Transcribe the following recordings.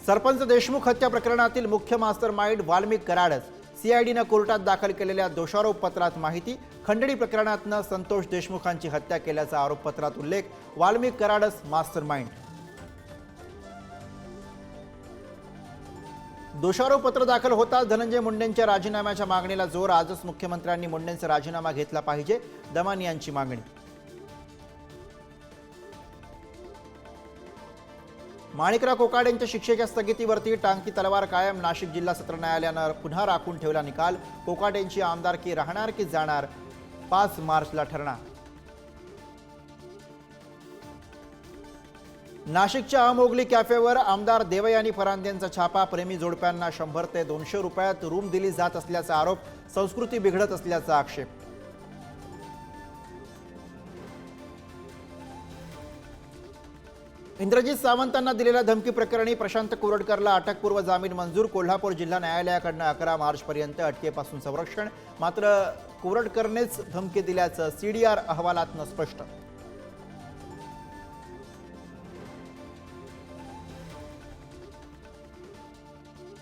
सरपंच देशमुख हत्या प्रकरणातील मुख्य मास्टरमाइंड वाल्मिक कराडस सीआयडीनं कोर्टात दाखल केलेल्या दोषारोप पत्रात माहिती। खंडणी प्रकरणातनं संतोष देशमुखांची हत्या केल्याचा आरोपपत्रात उल्लेख। वाल्मिक कराडस मास्टरमाइंड। दोषारोपपत्र दाखल होताच धनंजय मुंडेंच्या राजीनाम्याच्या मागणीला जोर। आजच मुख्यमंत्र्यांनी मुंडेंचा राजीनामा घेतला पाहिजे, दमानी यांची मागणी। माणिकराव कोकाटे यांच्या शिक्षेच्या स्थगितीवरती टांगती तलवार कायम। नाशिक जिल्हा सत्र न्यायालयानं पुन्हा राखून ठेवला निकाल। कोकाटे यांची आमदारकी राहणार की जाणार, 5 मार्चला ठरणार। नाशिकच्या अमोगली कॅफेवर आमदार देवयानी फरांदेंचा छापा। प्रेमी जोडप्यांना 100 ते 200 रुपयात रूम दिली जात असल्याचा आरोप। संस्कृती बिघडत असल्याचा आक्षेप। इंद्रजित सावंतांना दिलेल्या धमकी प्रकरणी प्रशांत कोरडकरला अटकपूर्व जामीन मंजूर। कोल्हापूर जिल्हा न्यायालयाकडून 11 मार्चपर्यंत अटकेपासून संरक्षण। मात्र कोरडकरनेच धमकी दिल्याचं सीडीआर अहवालातनं स्पष्ट।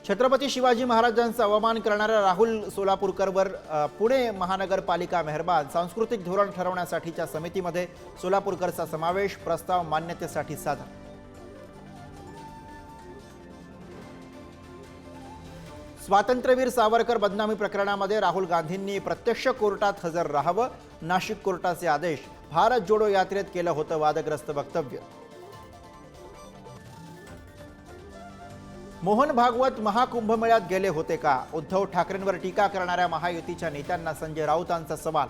छत्रपती शिवाजी महाराजांचा अवमान करणाऱ्या राहुल सोलापूरकरवर पुणे महानगरपालिका मेहरबान। सांस्कृतिक धोरण ठरवण्यासाठीच्या समितीमध्ये सोलापूरकरचा समावेश। प्रस्ताव मान्यतेसाठी सादर। स्वातंत्र्यवीर सावरकर बदनामी प्रकरणामध्ये राहुल गांधींनी प्रत्यक्ष कोर्टात हजर राहावं, नाशिक कोर्टाचे आदेश। भारत जोडो यात्रेत केलं होतं वादग्रस्त वक्तव्य। मोहन भागवत महाकुंभमेळ्यात गेले होते का? उद्धव ठाकरेंवर टीका करणाऱ्या महायुतीच्या नेत्यांना संजय राऊतांचा सवाल।